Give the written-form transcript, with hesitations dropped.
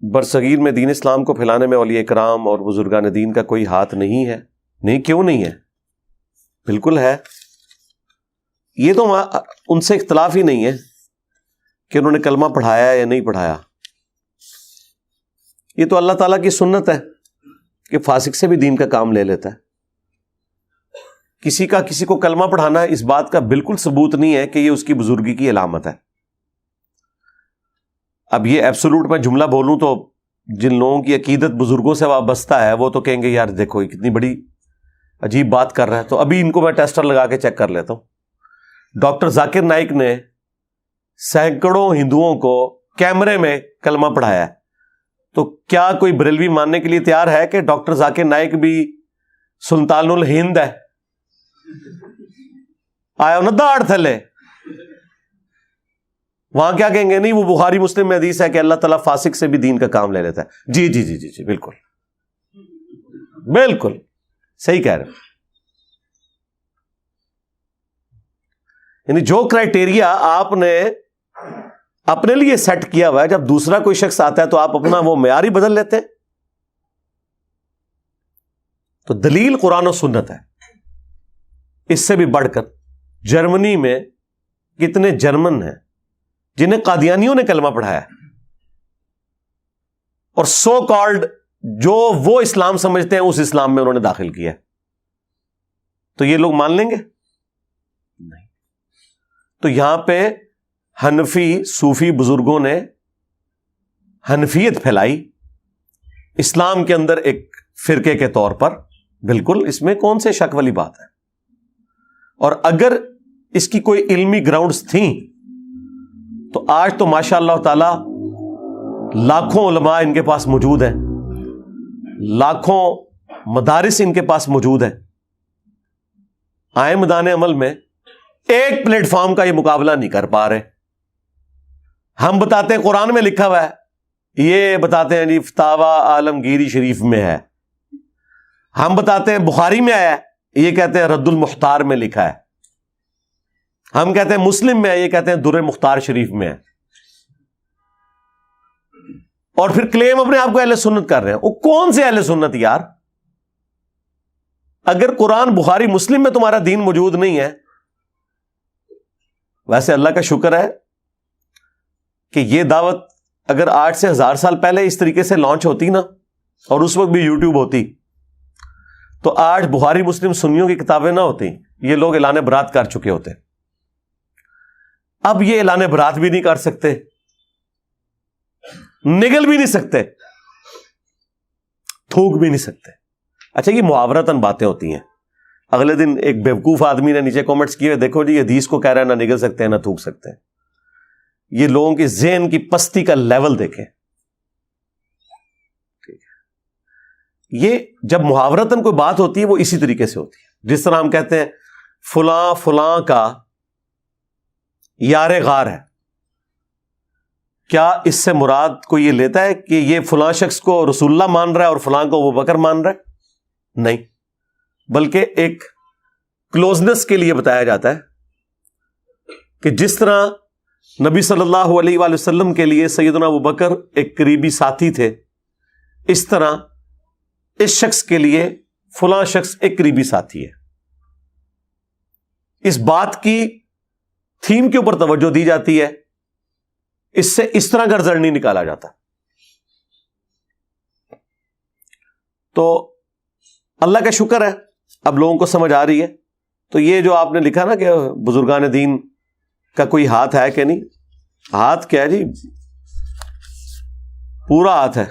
برصغیر میں دین اسلام کو پھیلانے میں اولیاء کرام اور بزرگان دین کا کوئی ہاتھ نہیں ہے؟ نہیں، کیوں نہیں ہے؟ بالکل ہے. یہ تو ان سے اختلاف ہی نہیں ہے کہ انہوں نے کلمہ پڑھایا یا نہیں پڑھایا. یہ تو اللہ تعالیٰ کی سنت ہے کہ فاسق سے بھی دین کا کام لے لیتا ہے. کسی کو کلمہ پڑھانا اس بات کا بالکل ثبوت نہیں ہے کہ یہ اس کی بزرگی کی علامت ہے. اب یہ ایبسولوٹ میں جملہ بولوں تو جن لوگوں کی عقیدت بزرگوں سے وابستہ ہے وہ تو کہیں گے یار دیکھو یہ کتنی بڑی عجیب بات کر رہا ہے. تو ابھی ان کو میں ٹیسٹر لگا کے چیک کر لیتا ہوں. ڈاکٹر ذاکر نائک نے سینکڑوں ہندوؤں کو کیمرے میں کلمہ پڑھایا ہے. تو کیا کوئی بریلوی ماننے کے لیے تیار ہے کہ ڈاکٹر ذاکر نائک بھی سلطان الہند ہے؟ آیا نا داڑ تھلے. وہاں کیا کہیں گے؟ نہیں، وہ بخاری مسلم میں حدیث ہے کہ اللہ تعالیٰ فاسق سے بھی دین کا کام لے لیتا ہے. جی جی جی جی جی بالکل بالکل صحیح کہہ رہے. یعنی جو کرائٹیریا آپ نے اپنے لیے سیٹ کیا ہوا ہے، جب دوسرا کوئی شخص آتا ہے تو آپ اپنا وہ معیار ہی بدل لیتے ہیں. تو دلیل قرآن و سنت ہے. اس سے بھی بڑھ کر جرمنی میں کتنے جرمن ہیں جنہیں قادیانیوں نے کلمہ پڑھایا اور سو کالڈ جو وہ اسلام سمجھتے ہیں اس اسلام میں انہوں نے داخل کیا. تو یہ لوگ مان لیں گے؟ نہیں. تو یہاں پہ حنفی صوفی بزرگوں نے حنفیت پھیلائی اسلام کے اندر ایک فرقے کے طور پر. بالکل، اس میں کون سے شک والی بات ہے؟ اور اگر اس کی کوئی علمی گراؤنڈز تھیں تو آج تو ماشاء اللہ تعالی لاکھوں علماء ان کے پاس موجود ہیں، لاکھوں مدارس ان کے پاس موجود ہیں. آئے میدان عمل میں ایک پلیٹ فارم کا یہ مقابلہ نہیں کر پا رہے. ہم بتاتے ہیں قرآن میں لکھا ہوا ہے، یہ بتاتے ہیں جی فتاوی عالمگیری شریف میں ہے. ہم بتاتے ہیں بخاری میں آیا ہے، یہ کہتے ہیں رد المختار میں لکھا ہے. ہم کہتے ہیں مسلم میں ہے، یہ کہتے ہیں در مختار شریف میں ہے. اور پھر کلیم اپنے آپ کو اہل سنت کر رہے ہیں. وہ کون سے اہل سنت یار؟ اگر قرآن بخاری مسلم میں تمہارا دین موجود نہیں ہے. ویسے اللہ کا شکر ہے کہ یہ دعوت اگر 8 سے 1000 سال پہلے اس طریقے سے لانچ ہوتی نا، اور اس وقت بھی یوٹیوب ہوتی، تو آج بخاری مسلم سنیوں کی کتابیں نہ ہوتی، یہ لوگ اعلان برات کر چکے ہوتے. اب یہ اعلان برات بھی نہیں کر سکتے، نگل بھی نہیں سکتے، تھوک بھی نہیں سکتے. اچھا، یہ محاورتاً باتیں ہوتی ہیں. اگلے دن ایک بیوقوف آدمی نے نیچے کامنٹس کیے، دیکھو جی حدیث کو کہہ رہا ہے نہ نگل سکتے ہیں نہ تھوک سکتے ہیں. یہ لوگوں کی ذہن کی پستی کا لیول دیکھیں. یہ جب محاورتاً کوئی بات ہوتی ہے وہ اسی طریقے سے ہوتی ہے. جس طرح ہم کہتے ہیں فلاں فلاں کا یار غار ہے، کیا اس سے مراد کوئی یہ لیتا ہے کہ یہ فلاں شخص کو رسول اللہ مان رہا ہے اور فلاں کو ابو بکر مان رہا ہے؟ نہیں، بلکہ ایک کلوزنس کے لیے بتایا جاتا ہے کہ جس طرح نبی صلی اللہ علیہ وآلہ وسلم کے لیے سیدنا ابو بکر ایک قریبی ساتھی تھے، اس طرح اس شخص کے لیے فلاں شخص ایک قریبی ساتھی ہے. اس بات کی تھیم کے اوپر توجہ دی جاتی ہے، اس سے اس طرح کا رزلٹ نہیں نکالا جاتا. تو اللہ کا شکر ہے اب لوگوں کو سمجھ آ رہی ہے. تو یہ جو آپ نے لکھا نا کہ بزرگان دین کا کوئی ہاتھ ہے کہ نہیں، ہاتھ کیا ہے جی، پورا ہاتھ ہے.